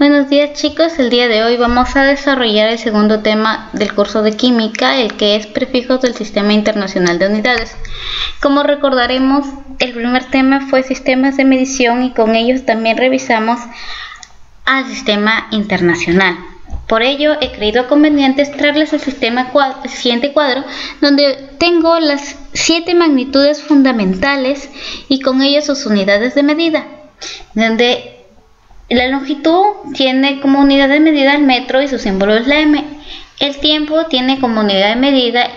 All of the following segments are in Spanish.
Buenos días chicos, el día de hoy vamos a desarrollar el segundo tema del curso de química, el que es prefijos del Sistema Internacional de Unidades. Como recordaremos, el primer tema fue sistemas de medición y con ellos también revisamos al sistema internacional. Por ello he creído conveniente traerles el siguiente cuadro donde tengo las 7 magnitudes fundamentales y con ellos sus unidades de medida, donde la longitud tiene como unidad de medida el metro y su símbolo es la m. El tiempo tiene como unidad de medida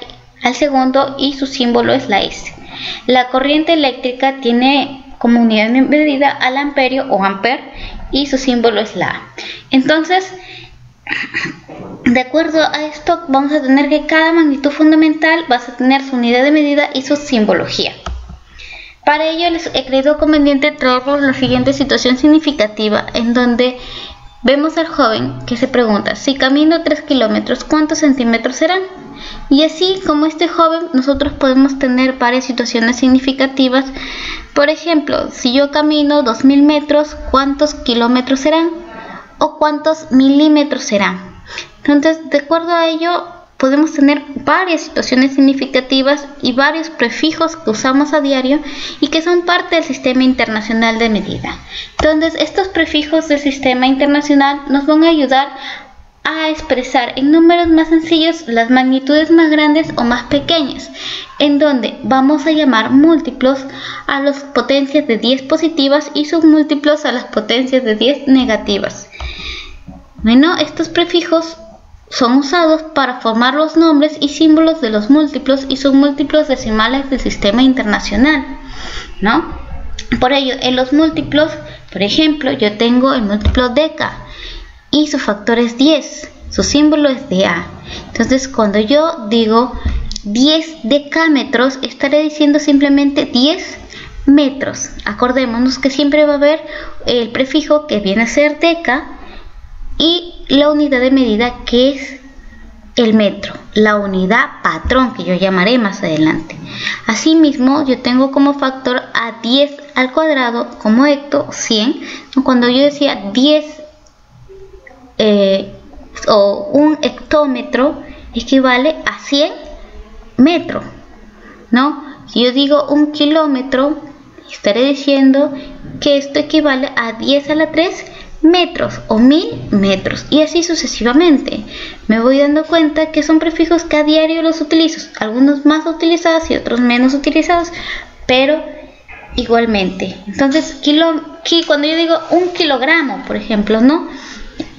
al segundo y su símbolo es la s. La corriente eléctrica tiene como unidad de medida al amperio o ampere y su símbolo es la a. Entonces, de acuerdo a esto, vamos a tener que cada magnitud fundamental va a tener su unidad de medida y su simbología. Para ello les he creído conveniente traerles la siguiente situación significativa en donde vemos al joven que se pregunta: si camino 3 kilómetros, ¿cuántos centímetros serán? Y así como este joven, nosotros podemos tener varias situaciones significativas. Por ejemplo, si yo camino 2000 metros, ¿cuántos kilómetros serán? ¿O cuántos milímetros serán? Entonces, de acuerdo a ello, podemos tener varias situaciones significativas y varios prefijos que usamos a diario y que son parte del sistema internacional de medida. Entonces, estos prefijos del sistema internacional nos van a ayudar a expresar en números más sencillos las magnitudes más grandes o más pequeñas, en donde vamos a llamar múltiplos a las potencias de 10 positivas y submúltiplos a las potencias de 10 negativas. Bueno, estos prefijos son usados para formar los nombres y símbolos de los múltiplos y submúltiplos decimales del sistema internacional, ¿no? Por ello, en los múltiplos, por ejemplo, yo tengo el múltiplo deca y su factor es 10, su símbolo es dA. Entonces, cuando yo digo 10 decámetros, estaré diciendo simplemente 10 metros. Acordémonos que siempre va a haber el prefijo que viene a ser deca y la unidad de medida que es el metro, la unidad patrón que yo llamaré más adelante. Asimismo, yo tengo como factor a 10 al cuadrado como hecto 100. Cuando yo decía 10 o un hectómetro equivale a 100 metros, ¿no? Si yo digo un kilómetro, estaré diciendo que esto equivale a 10 a la 3 metros o 1000 metros, y así sucesivamente. Me voy dando cuenta que son prefijos que a diario los utilizo, algunos más utilizados y otros menos utilizados, pero igualmente. Entonces, cuando yo digo un kilogramo, por ejemplo, ¿no?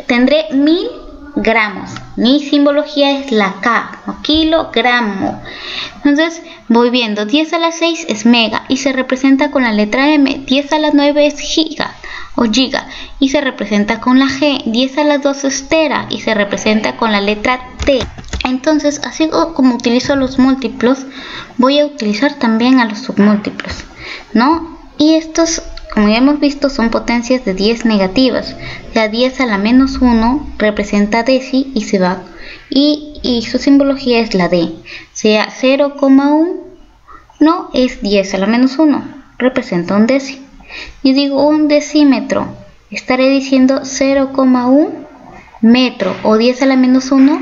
Tendré 1000 gramos. Mi simbología es la K, o kilogramo. Entonces, voy viendo 10 a la 6 es mega y se representa con la letra M. 10 a la 9 es giga o giga y se representa con la G. 10 a las 2 es tera y se representa con la letra T. Entonces, así como utilizo los múltiplos, voy a utilizar también a los submúltiplos, ¿no? Y estos, como ya hemos visto, son potencias de 10 negativas. O sea, 10 a la menos 1 representa deci y se va. Y su simbología es la D. O sea, 0,1 no es 10 a la menos 1, representa un deci. Yo digo un decímetro, estaré diciendo 0,1 metro o 10 a la menos 1.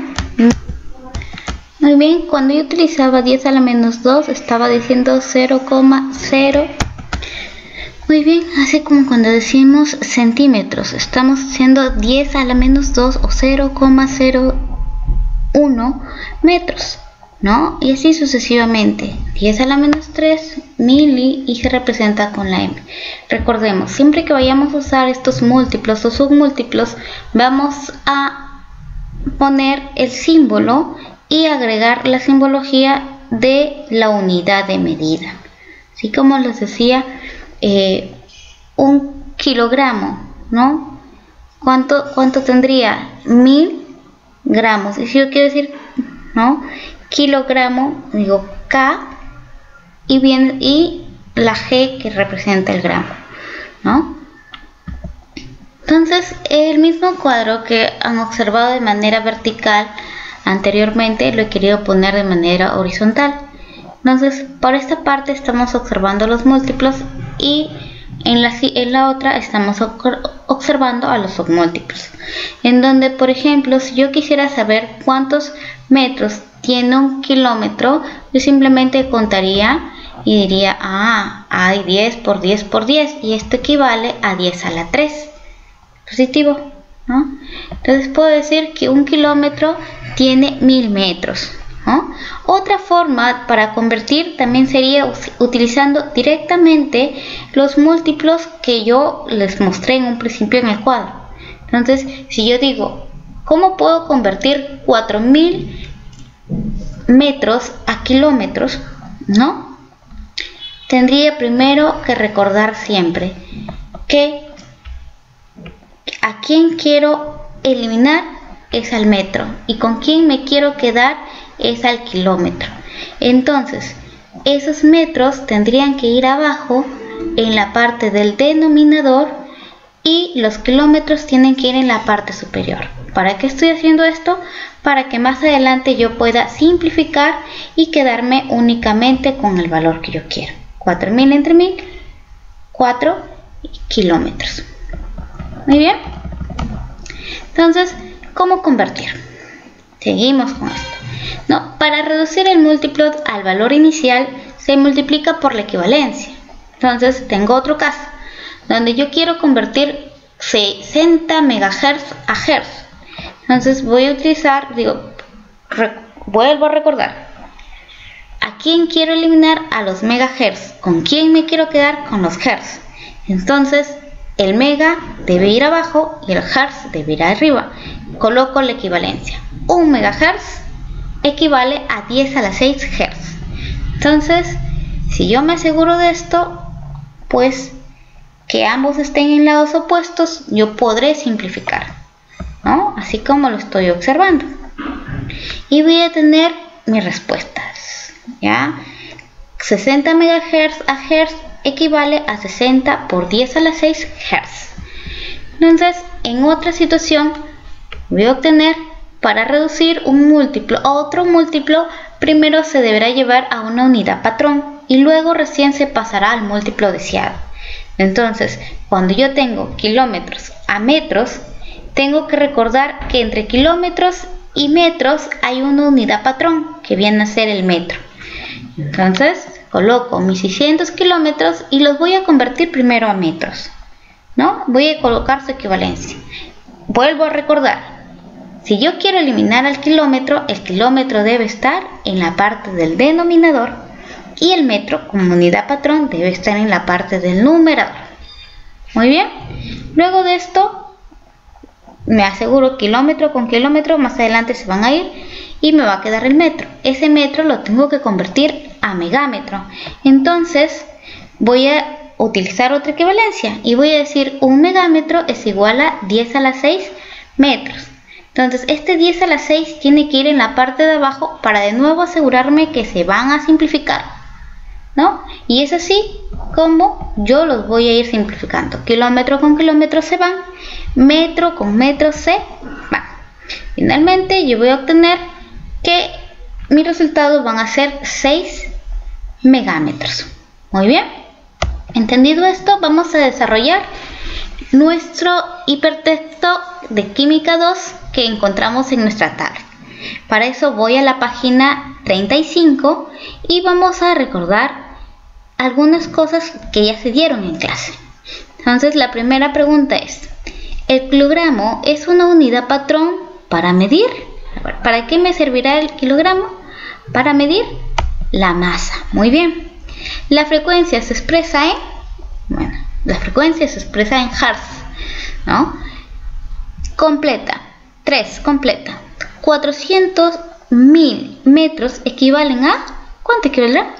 Muy bien, cuando yo utilizaba 10 a la menos 2 estaba diciendo 0,0. Muy bien, así como cuando decimos centímetros, estamos haciendo 10 a la menos 2 o 0,01 metros, ¿no? Y así sucesivamente. 10 a la menos 3, mili, y se representa con la M. Recordemos, siempre que vayamos a usar estos múltiplos o submúltiplos, vamos a poner el símbolo y agregar la simbología de la unidad de medida. Así como les decía, un kilogramo, ¿no? ¿Cuánto tendría? 1000 gramos. Y si yo quiero decir, ¿no?, kilogramo, digo K y la G que representa el gramo, ¿no? Entonces, el mismo cuadro que han observado de manera vertical anteriormente lo he querido poner de manera horizontal. Entonces, por esta parte estamos observando los múltiplos y en la otra estamos observando a los submúltiplos. En donde, por ejemplo, si yo quisiera saber cuántos metros tiene un kilómetro, yo simplemente contaría y diría, hay 10 por 10 por 10 y esto equivale a 10 a la 3. Positivo, ¿no? Entonces puedo decir que un kilómetro tiene 1000 metros, ¿no? Otra forma para convertir también sería utilizando directamente los múltiplos que yo les mostré en un principio en el cuadro. Entonces, si yo digo, ¿cómo puedo convertir 4000 metros a kilómetros? ¿No? Tendría primero que recordar siempre que a quién quiero eliminar es al metro y con quién me quiero quedar es al kilómetro. Entonces, esos metros tendrían que ir abajo en la parte del denominador y los kilómetros tienen que ir en la parte superior. ¿Para qué estoy haciendo esto? Para que más adelante yo pueda simplificar y quedarme únicamente con el valor que yo quiero. 4000 entre 1000, 4 kilómetros. Muy bien. Entonces, ¿cómo convertir? Seguimos con esto. No, para reducir el múltiplo al valor inicial se multiplica por la equivalencia. Entonces, tengo otro caso donde yo quiero convertir 60 MHz a Hz. Entonces, voy a utilizar, vuelvo a recordar. ¿A quién quiero eliminar? A los megahertz. ¿Con quién me quiero quedar? Con los hertz. Entonces, el mega debe ir abajo y el hertz debe ir arriba. Coloco la equivalencia. 1 megahertz equivale a 10 a la 6 hertz. Entonces, si yo me aseguro de esto, pues que ambos estén en lados opuestos, yo podré simplificar, ¿no? Así como lo estoy observando. Y voy a tener mis respuestas, ¿ya? 60 MHz a Hz equivale a 60 por 10 a la 6 Hz. Entonces, en otra situación, voy a obtener, para reducir un múltiplo a otro múltiplo, primero se deberá llevar a una unidad patrón y luego recién se pasará al múltiplo deseado. Entonces, cuando yo tengo kilómetros a metros, tengo que recordar que entre kilómetros y metros hay una unidad patrón que viene a ser el metro. Entonces, coloco mis 600 kilómetros y los voy a convertir primero a metros, ¿no? Voy a colocar su equivalencia. Vuelvo a recordar, si yo quiero eliminar al kilómetro, el kilómetro debe estar en la parte del denominador y el metro como unidad patrón debe estar en la parte del numerador. Muy bien. Luego de esto, me aseguro kilómetro con kilómetro, más adelante se van a ir y me va a quedar el metro. Ese metro lo tengo que convertir a megámetro. Entonces, voy a utilizar otra equivalencia y voy a decir 1 megámetro es igual a 10 a la 6 metros. Entonces, este 10 a la 6 tiene que ir en la parte de abajo para de nuevo asegurarme que se van a simplificar, ¿no? Y es así como yo los voy a ir simplificando. Kilómetro con kilómetro se van, metro con metro se van. Finalmente, yo voy a obtener que mis resultados van a ser 6 megámetros. Muy bien. Entendido esto, vamos a desarrollar nuestro hipertexto de Química 2 que encontramos en nuestra tabla. Para eso voy a la página 35 y vamos a recordar algunas cosas que ya se dieron en clase. Entonces, la primera pregunta es, ¿el kilogramo es una unidad patrón para medir? ¿Para qué me servirá el kilogramo? Para medir la masa. Muy bien. La frecuencia se expresa en, la frecuencia se expresa en hertz, ¿no? Completa. 3. Completa. 400.000 metros equivalen a, ¿cuánto equivaldrá?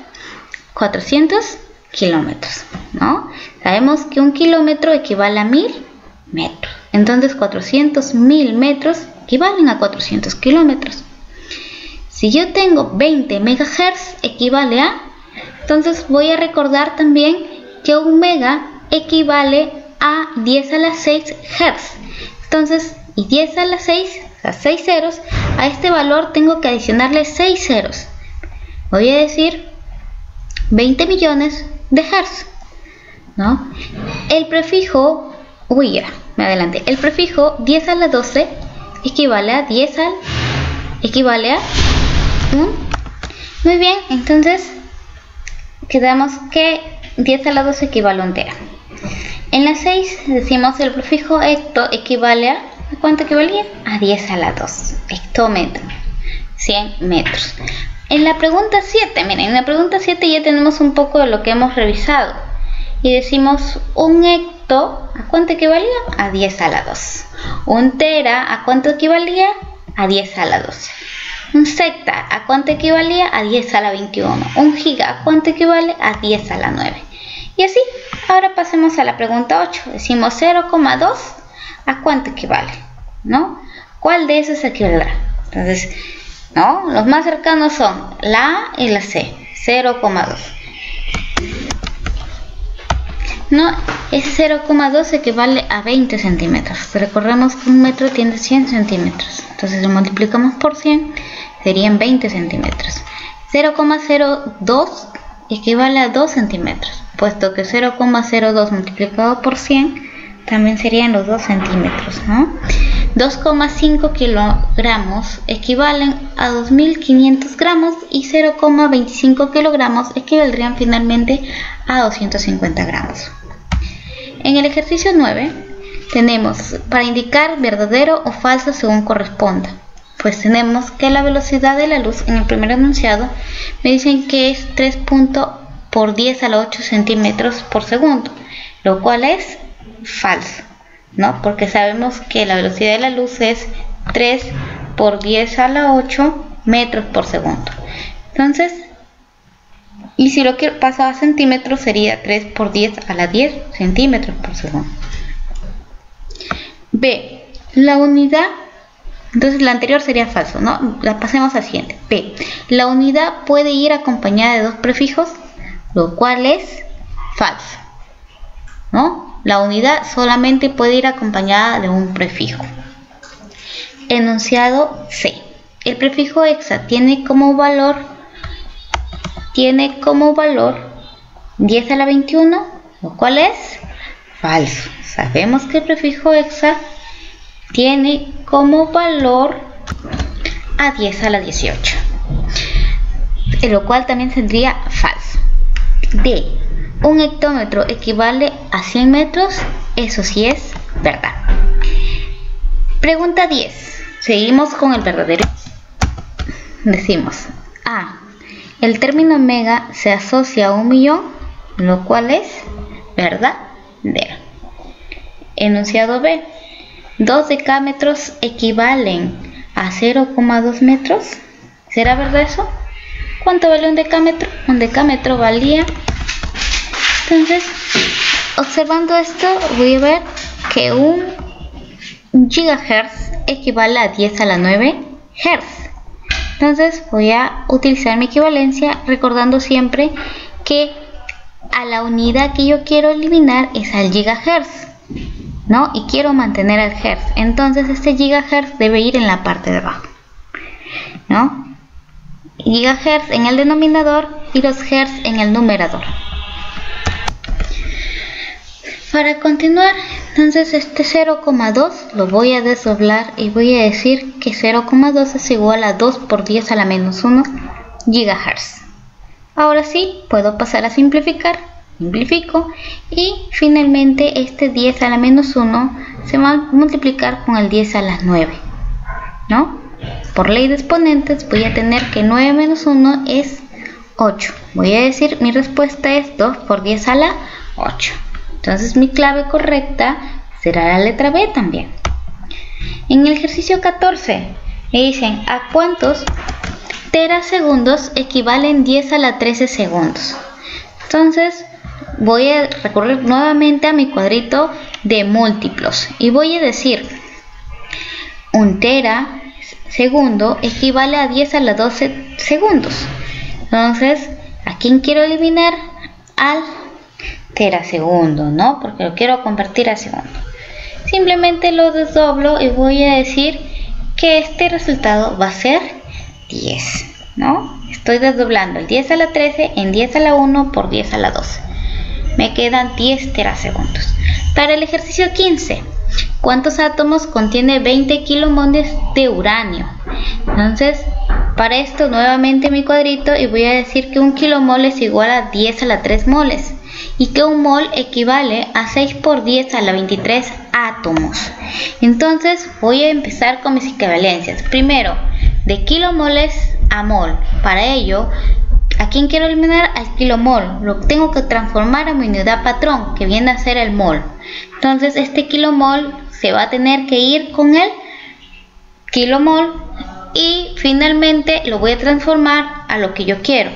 400 kilómetros, ¿no? Sabemos que un kilómetro equivale a 1000 metros. Entonces, 400.000 metros equivalen a 400 kilómetros. Si yo tengo 20 megahertz, equivale a... Entonces, voy a recordar también que un mega equivale a 10 a la 6 hertz. Entonces, y 10 a la 6, o sea, 6 ceros, a este valor tengo que adicionarle 6 ceros. Voy a decir 20 millones de hertz, ¿no? El prefijo, me adelanté. El prefijo 10 a la 12 equivale a 1. Muy bien, entonces quedamos que 10 a la 12 equivale a 1 tera. En la 6 decimos el prefijo hecto equivale a ¿cuánto equivalía? A 10 a la 2, hectómetro, 100 metros. En la pregunta 7, miren, en la pregunta 7 ya tenemos un poco de lo que hemos revisado. Y decimos un hecto, ¿a cuánto equivalía? A 10 a la 2. Un tera, ¿a cuánto equivalía? A 10 a la 12. Un secta, ¿a cuánto equivalía? A 10 a la 21. Un giga, ¿a cuánto equivale? A 10 a la 9. Y así, ahora pasemos a la pregunta 8. Decimos 0,2, ¿a cuánto equivale? ¿No? ¿Cuál de esos equivaldrá? Entonces, ¿no? Los más cercanos son la A y la C, 0,2. No, ese 0,2 equivale a 20 centímetros. Recordemos que un metro tiene 100 centímetros. Entonces, si multiplicamos por 100, serían 20 centímetros. 0,02 equivale a 2 centímetros, puesto que 0,02 multiplicado por 100 también serían los 2 centímetros, ¿no? 2,5 kilogramos equivalen a 2.500 gramos y 0,25 kilogramos equivaldrían finalmente a 250 gramos. En el ejercicio 9 tenemos para indicar verdadero o falso según corresponda. Pues tenemos que la velocidad de la luz en el primer enunciado me dicen que es 3 por 10 a la 8 centímetros por segundo, lo cual es falso, ¿no? Porque sabemos que la velocidad de la luz es 3 por 10 a la 8 metros por segundo. Entonces, y si lo quiero pasar a centímetros sería 3 por 10 a la 10 centímetros por segundo. B, la unidad, entonces la anterior sería falso, ¿no? La pasemos al siguiente. B, la unidad puede ir acompañada de dos prefijos, lo cual es falso, ¿no? La unidad solamente puede ir acompañada de un prefijo. Enunciado C. El prefijo hexa tiene como valor 10 a la 21, lo cual es falso. Sabemos que el prefijo hexa tiene como valor a 10 a la 18, lo cual también sería falso. D. Un hectómetro equivale a 100 metros, eso sí es verdad. Pregunta 10. Seguimos con el verdadero. Decimos A. El término mega se asocia a 1.000.000, lo cual es verdadero. Enunciado B. 2 decámetros equivalen a 0,2 metros. ¿Será verdad eso? ¿Cuánto vale un decámetro? Un decámetro valía... Entonces, observando esto, voy a ver que un gigahertz equivale a 10 a la 9 hertz. Entonces, voy a utilizar mi equivalencia recordando siempre que a la unidad que yo quiero eliminar es al gigahertz, ¿no? Y quiero mantener el hertz. Entonces, este gigahertz debe ir en la parte de abajo, ¿no? Gigahertz en el denominador y los hertz en el numerador. Para continuar, entonces este 0,2 lo voy a desdoblar y voy a decir que 0,2 es igual a 2 por 10 a la menos 1 gigahertz. Ahora sí, puedo pasar a simplificar. Simplifico y finalmente este 10 a la menos 1 se va a multiplicar con el 10 a las 9, ¿no? Por ley de exponentes voy a tener que 9 menos 1 es 8. Voy a decir mi respuesta es 2 por 10 a la 8. Entonces mi clave correcta será la letra B también. En el ejercicio 14 me dicen ¿a cuántos terasegundos equivalen 10 a la 13 segundos? Entonces voy a recurrir nuevamente a mi cuadrito de múltiplos y voy a decir un terasegundo equivale a 10 a la 12 segundos. Entonces, ¿a quién quiero eliminar? Al terasegundo, ¿no? Porque lo quiero convertir a segundo. Simplemente lo desdoblo y voy a decir que este resultado va a ser 10, ¿no? Estoy desdoblando el 10 a la 13 en 10 a la 1 por 10 a la 12. Me quedan 10 terasegundos. Para el ejercicio 15, ¿cuántos átomos contiene 20 kilomoles de uranio? Entonces, para esto nuevamente mi cuadrito y voy a decir que un kilomol es igual a 10 a la 3 moles y que un mol equivale a 6 por 10 a la 23 átomos. Entonces voy a empezar con mis equivalencias. Primero, de kilomoles a mol. Para ello, ¿a quién quiero eliminar? Al kilomol. Lo tengo que transformar a mi unidad patrón, que viene a ser el mol. Entonces este kilomol se va a tener que ir con el kilomol y finalmente lo voy a transformar a lo que yo quiero.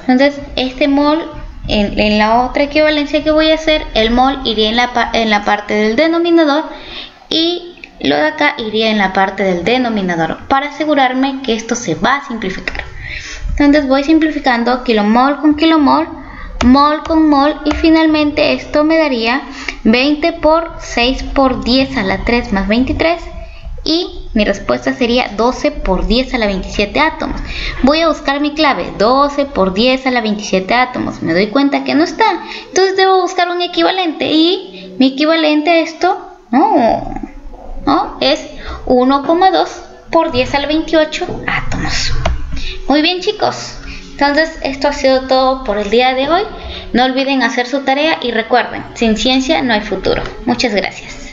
Entonces este mol, en la otra equivalencia que voy a hacer, el mol iría en la parte del denominador y lo de acá iría en la parte del denominador, para asegurarme que esto se va a simplificar. Entonces voy simplificando kilomol con kilomol, mol con mol, y finalmente esto me daría 20 por 6 por 10 a la 3 más 23, y mi respuesta sería 12 por 10 a la 27 átomos. Voy a buscar mi clave, 12 por 10 a la 27 átomos. Me doy cuenta que no está, entonces debo buscar un equivalente, y mi equivalente a esto es 1,2 por 10 a la 28 átomos. Muy bien, chicos, entonces esto ha sido todo por el día de hoy. No olviden hacer su tarea y recuerden, sin ciencia no hay futuro. Muchas gracias.